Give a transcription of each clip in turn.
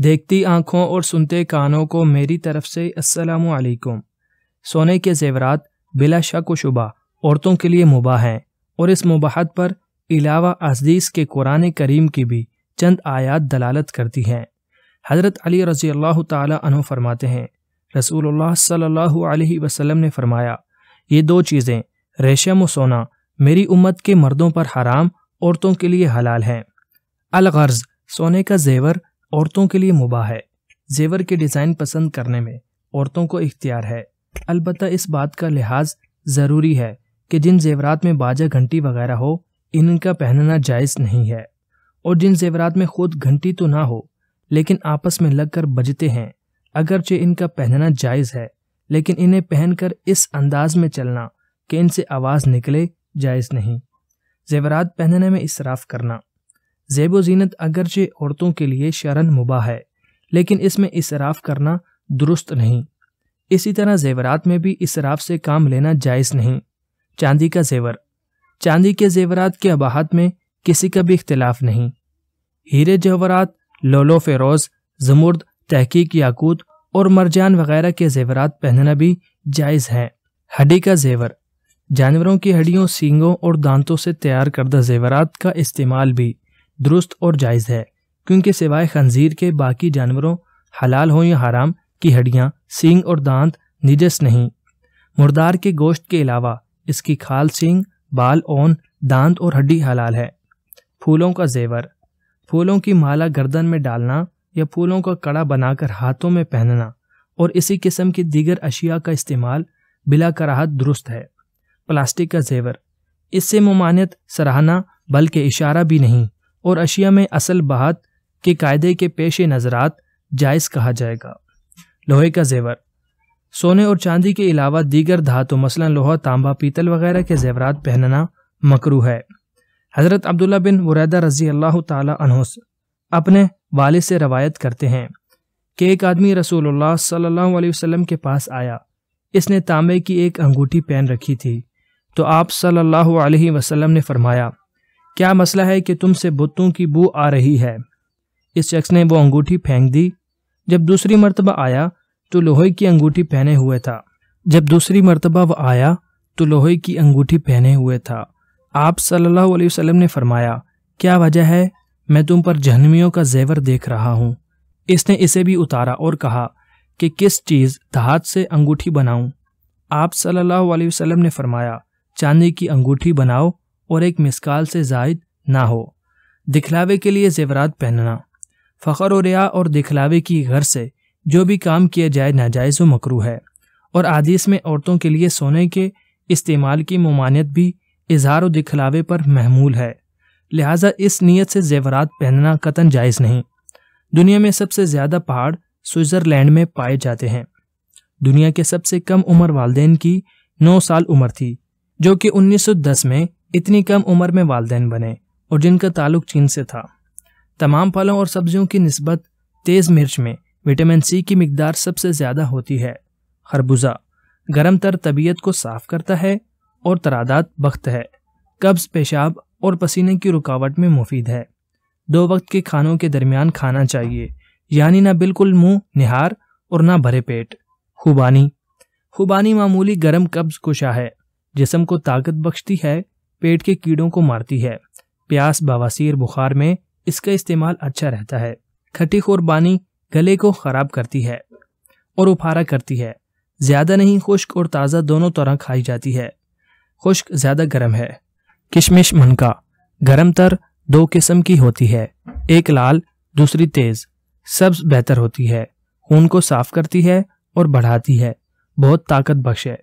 دیکھتی آنکھوں اور سنتے کانوں کو میری طرف سے السلام علیکم۔ سونے کے زیورات بلا شک و شبہ عورتوں کے لیے مباح ہیں، اور اس مباحت پر علاوہ حدیث کے قرآن کریم کی بھی چند آیات دلالت کرتی ہیں۔ حضرت علی رضی اللہ تعالی عنہ فرماتے ہیں، رسول اللہ صلی اللہ علیہ وسلم نے فرمایا، یہ دو چیزیں ریشم و سونا میری امت کے مردوں پر حرام، عورتوں کے لیے حلال ہیں۔ الغرض، سونے کا زیور عورتوں کے لیے مباح ہے۔ زیور کے ڈیزائن پسند کرنے میں عورتوں کو اختیار ہے، البتہ اس بات کا لحاظ ضروری ہے کہ جن زیورات میں باجا گھنٹی وغیرہ ہو ان کا پہننا جائز نہیں ہے، اور جن زیورات میں خود گھنٹی تو نہ ہو لیکن آپس میں لگ کر بجتے ہیں، اگرچہ ان کا پہننا جائز ہے لیکن انہیں پہن کر اس انداز میں چلنا کہ ان سے آواز نکلے جائز نہیں۔ زیورات پہننے میں اسراف کرنا، زیب و زینت اگرچہ عورتوں کے لیے شرعاً مباح ہے لیکن اس میں اسراف کرنا درست نہیں۔ اسی طرح زیورات میں بھی اسراف سے کام لینا جائز نہیں۔ چاندی کا زیور، چاندی کے زیورات کے اباحت میں کسی کا بھی اختلاف نہیں۔ ہیرے جواہرات، لولو فیروز، زمرد، تحقیق یاقوت اور مرجان وغیرہ کے زیورات پہننا بھی جائز ہے۔ ہڈی کا زیور، جانوروں کی ہڈیوں، سینگوں اور دانتوں سے تیار کردہ زیورات کا استعمال بھی درست اور جائز ہے، کیونکہ سوائے خنزیر کے باقی جانوروں حلال ہوں یا حرام کی ہڈیاں، سینگ اور دانت نجس نہیں۔ مردار کے گوشت کے علاوہ اس کی کھال، سینگ، بال، اون، دانت اور ہڈی حلال ہے۔ پھولوں کا زیور، پھولوں کی مالا گردن میں ڈالنا یا پھولوں کا کڑا بنا کر ہاتھوں میں پہننا اور اسی قسم کی دیگر اشیاء کا استعمال بلا کراہت درست ہے۔ پلاسٹک کا زیور، اس سے ممانعت سراہنا بلکہ اشارہ بھی نہیں، اور اشیاء میں اصل بہات کے قاعدے کے پیش نظرات جائز کہا جائے گا۔ لوہے کا زیور، سونے اور چاندی کے علاوہ دیگر دھاتوں مثلا لوہا، تانبا، پیتل وغیرہ کے زیورات پہننا مکروہ ہے۔ حضرت عبداللہ بن بریدہ رضی اللہ تعالی عنہ اپنے والد سے روایت کرتے ہیں کہ ایک آدمی رسول اللہ صلی اللہ علیہ وسلم کے پاس آیا، اس نے تانبے کی ایک انگوٹھی پہن رکھی تھی، تو آپ صلی اللہ علیہ وسلم نے فرمایا، کیا مسئلہ ہے کہ تم سے بتوں کی بو آ رہی ہے؟ اس شخص نے وہ انگوٹھی پھینک دی۔ جب دوسری مرتبہ آیا تو لوہے کی انگوٹھی پہنے ہوئے تھا۔ آپ صلی اللہ علیہ وسلم نے فرمایا، کیا وجہ ہے؟ میں تم پر جہنمیوں کا زیور دیکھ رہا ہوں۔ اس نے اسے بھی اتارا اور کہا کہ کس چیز دھات سے انگوٹھی بناؤں؟ آپ صلی اللہ علیہ وسلم نے فرمایا، چاندی کی انگوٹھی بناؤ اور ایک مسکال سے زائد نہ ہو۔ دکھلاوے کے لیے زیورات پہننا، فخر و ریا اور دکھلاوے کی غرض سے جو بھی کام کیا جائے ناجائز و مکروہ ہے، اور حدیث میں عورتوں کے لیے سونے کے استعمال کی ممانعت بھی اظہار و دکھلاوے پر محمول ہے، لہٰذا اس نیت سے زیورات پہننا قطعاً جائز نہیں۔ دنیا میں سب سے زیادہ پہاڑ سوئٹزرلینڈ میں پائے جاتے ہیں۔ دنیا کے سب سے کم عمر والدین کی 9 سال عمر تھی، جو کہ 1910 میں اتنی کم عمر میں والدین بنے، اور جن کا تعلق چین سے تھا۔ تمام پھلوں اور سبزیوں کی نسبت تیز مرچ میں وٹامن سی کی مقدار سب سے زیادہ ہوتی ہے۔ خربوزہ گرم تر طبیعت کو صاف کرتا ہے اور ترادات بخت ہے، قبض، پیشاب اور پسینے کی رکاوٹ میں مفید ہے۔ 2 وقت کے کھانوں کے درمیان کھانا چاہیے، یعنی نہ بالکل منہ نہار اور نہ بھرے پیٹ۔ خوبانی معمولی گرم قبض کشا ہے، جسم کو طاقت بخشتی ہے، پیٹ کے کیڑوں کو مارتی ہے۔ پیاس، بواسیر، بخار میں اس کا استعمال اچھا رہتا ہے۔ کھٹی خوبانی گلے کو خراب کرتی ہے اور اپھارا کرتی ہے۔ زیادہ نہیں، خشک اور تازہ دونوں طرح کھائی جاتی ہے۔ خشک زیادہ گرم ہے۔ کشمش منکا گرم تر 2 قسم کی ہوتی ہے، ایک لال، دوسری تیز۔ سبز بہتر ہوتی ہے، خون کو صاف کرتی ہے اور بڑھاتی ہے، بہت طاقت بخش ہے،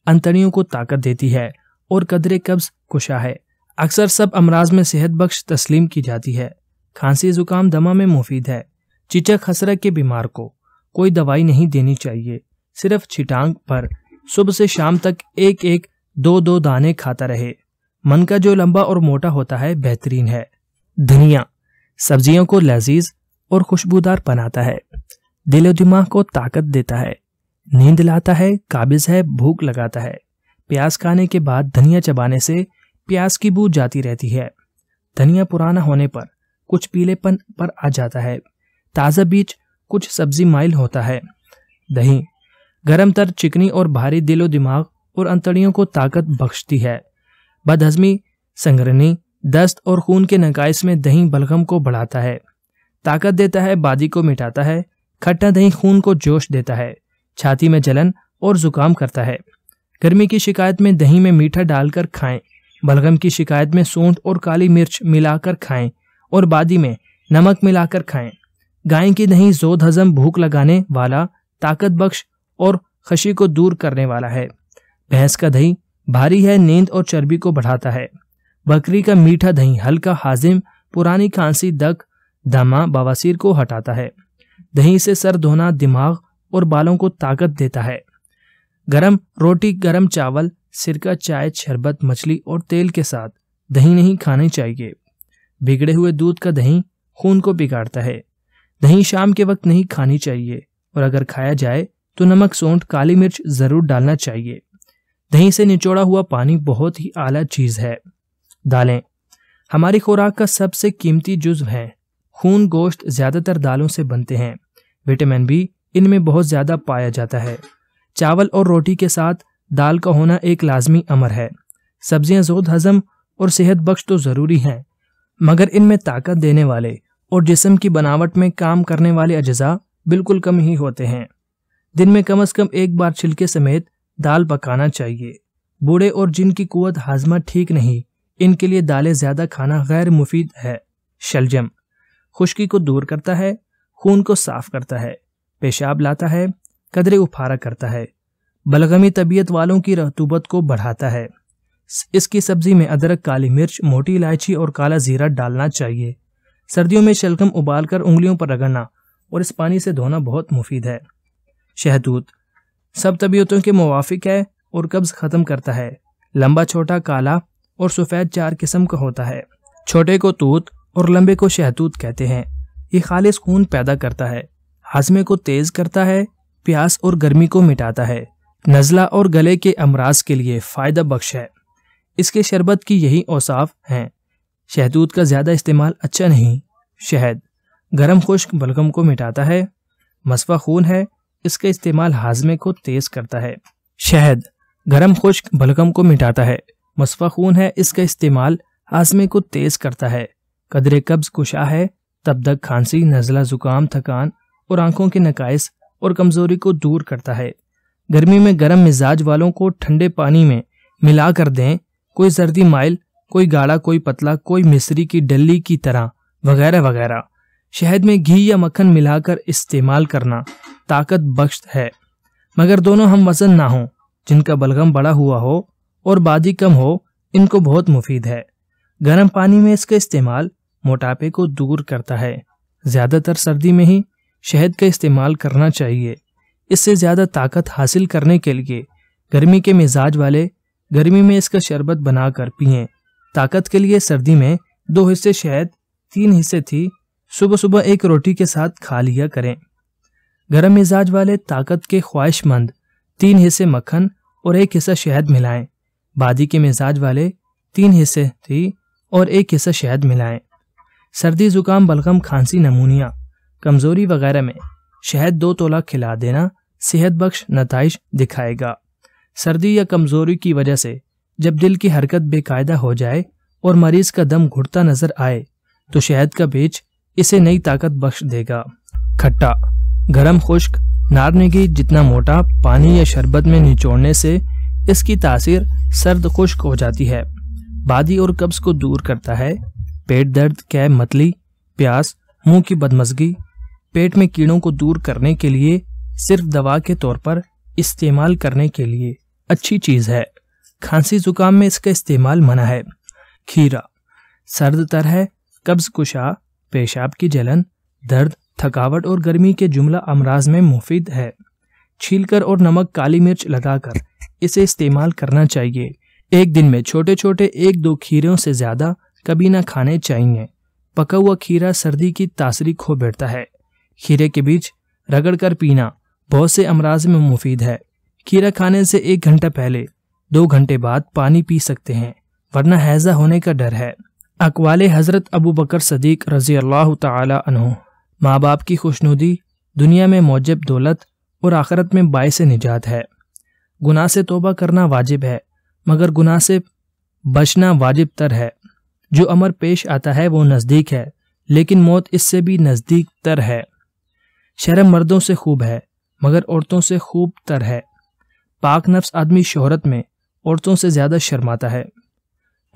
انتڑیوں کو طاقت دیتی ہے اور قدرے قبض کشا ہے۔ اکثر سب امراض میں صحت بخش تسلیم کی جاتی ہے۔ کھانسی، زکام، دمہ میں مفید ہے۔ چچک خسرہ کے بیمار کو کوئی دوائی نہیں دینی چاہیے، صرف چھٹانگ پر صبح سے شام تک 1-2 دانے کھاتا رہے۔ من کا جو لمبا اور موٹا ہوتا ہے بہترین ہے۔ دھنیا سبزیوں کو لذیذ اور خوشبودار بناتا ہے، دل و دماغ کو طاقت دیتا ہے، نیند لاتا ہے، قابض ہے، بھوک لگاتا ہے۔ پیاز کھانے کے بعد دھنیا چبانے سے پیاز کی بو جاتی رہتی ہے۔ دھنیا پرانا ہونے پر کچھ پیلے پن پر آ جاتا ہے۔ تازہ بیج کچھ سبزی مائل ہوتا ہے۔ دہی گرم تر، چکنی اور بھاری دل و دماغ اور انتڑیوں کو طاقت بخشتی ہے۔ بدہضمی، سنگرنی، دست اور خون کے نقائص میں دہی بلغم کو بڑھاتا ہے، طاقت دیتا ہے، بادی کو مٹاتا ہے۔ کھٹا دہی خون کو جوش دیتا ہے، چھاتی میں جلن اور زکام کرتا ہے۔ گرمی کی شکایت میں دہی میں میٹھا ڈال کر کھائیں، بلغم کی شکایت میں سونڈ اور کالی مرچ ملا کر کھائیں اور بادی میں نمک ملا کر کھائیں۔ گائے کی دہی زود ہضم، بھوک لگانے والا، طاقت بخش اور خشی کو دور کرنے والا ہے۔ بھینس کا دہی بھاری ہے، نیند اور چربی کو بڑھاتا ہے۔ بکری کا میٹھا دہی ہلکا، ہاضم، پرانی کھانسی، دمہ، بواسیر کو ہٹاتا ہے۔ دہی سے سر دھونا دماغ اور بالوں کو طاقت دیتا ہے۔ گرم روٹی، گرم چاول، سرکہ، چائے، شربت، مچھلی اور تیل کے ساتھ دہی نہیں کھانی چاہیے۔ بگڑے ہوئے دودھ کا دہی خون کو بگاڑتا ہے۔ دہی شام کے وقت نہیں کھانی چاہیے اور اگر کھایا جائے تو نمک، سونڈ، کالی مرچ ضرور ڈالنا چاہیے۔ دہی سے نچوڑا ہوا پانی بہت ہی اعلیٰ چیز ہے۔ دالیں ہماری خوراک کا سب سے قیمتی جزو ہیں۔ خون، گوشت زیادہ تر دالوں سے بنتے ہیں۔ وٹامن بی ان میں بہت زیادہ پایا جاتا ہے۔ چاول اور روٹی کے ساتھ دال کا ہونا ایک لازمی امر ہے۔ سبزیاں زود ہضم اور صحت بخش تو ضروری ہیں، مگر ان میں طاقت دینے والے اور جسم کی بناوٹ میں کام کرنے والے اجزاء بالکل کم ہی ہوتے ہیں۔ دن میں کم از کم ایک بار چھلکے سمیت دال پکانا چاہیے۔ بوڑھے اور جن کی قوت ہاضمہ ٹھیک نہیں، ان کے لیے دالیں زیادہ کھانا غیر مفید ہے۔ شلجم خشکی کو دور کرتا ہے، خون کو صاف کرتا ہے، پیشاب لاتا ہے، قدرے افارا کرتا ہے، بلغمی طبیعت والوں کی رطوبت کو بڑھاتا ہے۔ اس کی سبزی میں ادرک، کالی مرچ، موٹی الائچی اور کالا زیرہ ڈالنا چاہیے۔ سردیوں میں شلگم ابال کر انگلیوں پر رگڑنا اور اس پانی سے دھونا بہت مفید ہے۔ شہتوت سب طبیعتوں کے موافق ہے اور قبض ختم کرتا ہے۔ لمبا، چھوٹا، کالا اور سفید 4 قسم کا ہوتا ہے۔ چھوٹے کو توت اور لمبے کو شہتوت کہتے ہیں۔ یہ خالص خون پیدا کرتا ہے، ہاضمے کو تیز کرتا ہے، پیاس اور گرمی کو مٹاتا ہے، نزلہ اور گلے کے امراض کے لیے فائدہ بخش ہے۔ اس کے شربت کی یہی اوصاف ہیں۔ شہتوت کا زیادہ استعمال اچھا نہیں۔ شہد گرم خشک بلغم کو مٹاتا ہے، مصفا خون ہے، اس کا استعمال ہاضمے کو تیز کرتا ہے۔ شہد گرم خشک بلغم کو مٹاتا ہے، مصفا خون ہے، اس کا استعمال ہاضمے کو تیز کرتا ہے، قدرے قبض کشا ہے، تب تک کھانسی، نزلہ، زکام، تھکان اور آنکھوں کے نقائص اور کمزوری کو دور کرتا ہے۔ گرمی میں گرم مزاج والوں کو ٹھنڈے پانی میں ملا کر دیں، کوئی زردی مائل، کوئی گاڑھا، کوئی پتلا، کوئی مصری کی ڈلی کی طرح وغیرہ وغیرہ۔ شہد میں گھی یا مکھن ملا کر استعمال کرنا طاقت بخش ہے، مگر دونوں ہم وزن نہ ہوں۔ جن کا بلغم بڑا ہوا ہو اور بادی کم ہو، ان کو بہت مفید ہے۔ گرم پانی میں اس کا استعمال موٹاپے کو دور کرتا ہے۔ زیادہ تر سردی میں ہی شہد کا استعمال کرنا چاہیے۔ اس سے زیادہ طاقت حاصل کرنے کے لیے گرمی کے مزاج والے گرمی میں اس کا شربت بنا کر پئیں۔ طاقت کے لیے سردی میں 2 حصے شہد، 3 حصے تھی، صبح صبح ایک روٹی کے ساتھ کھا لیا کریں۔ گرم مزاج والے طاقت کے خواہش مند 3 حصے مکھن اور 1 حصہ شہد ملائیں۔ بادی کے مزاج والے 3 حصے تھی اور 1 حصہ شہد ملائیں۔ سردی، زکام، بلغم، کھانسی، نمونیا، کمزوری وغیرہ میں شہد 2 تولہ کھلا دینا صحت بخش نتائج دکھائے گا۔ سردی یا کمزوری کی وجہ سے جب دل کی حرکت بے قاعدہ ہو جائے اور مریض کا دم گھٹتا نظر آئے تو شہد کا بیج اسے نئی طاقت بخش دے گا۔ کھٹا گرم خشک نارنگی جتنا موٹا پانی یا شربت میں نچوڑنے سے اس کی تاثیر سرد خشک ہو جاتی ہے، بادی اور قبض کو دور کرتا ہے۔ پیٹ درد، قے، متلی، پیاس، منہ کی بدمزگی، پیٹ میں کیڑوں کو دور کرنے کے لیے صرف دوا کے طور پر استعمال کرنے کے لیے اچھی چیز ہے۔ کھانسی، زکام میں اس کا استعمال منع ہے۔ کھیرا سرد تر ہے، قبض کشا، پیشاب کی جلن، درد، تھکاوٹ اور گرمی کے جملہ امراض میں مفید ہے۔ چھیل کر اور نمک، کالی مرچ لگا کر اسے استعمال کرنا چاہیے۔ ایک دن میں چھوٹے چھوٹے 1-2 کھیروں سے زیادہ کبھی نہ کھانے چاہیے۔ پکا ہوا کھیرا سردی کی تاثری کھو بیٹھتا ہے۔ کھیرے کے بیج رگڑ کر پینا بہت سے امراض میں مفید ہے۔ کھیرا کھانے سے 1 گھنٹہ پہلے 2 گھنٹے بعد پانی پی سکتے ہیں، ورنہ ہیضہ ہونے کا ڈر ہے۔ اقوال حضرت ابو بکر صدیق رضی اللہ تعالی عنہ۔ ماں باپ کی خوشنودی دنیا میں موجب دولت اور آخرت میں باعث نجات ہے۔ گناہ سے توبہ کرنا واجب ہے، مگر گناہ سے بچنا واجب تر ہے۔ جو امر پیش آتا ہے وہ نزدیک ہے، لیکن موت اس سے بھی نزدیک تر ہے۔ شرم مردوں سے خوب ہے، مگر عورتوں سے خوب تر ہے۔ پاک نفس آدمی شہرت میں عورتوں سے زیادہ شرماتا ہے۔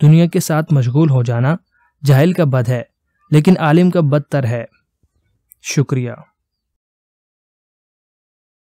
دنیا کے ساتھ مشغول ہو جانا جاہل کا بد ہے، لیکن عالم کا بدتر ہے۔ شکریہ۔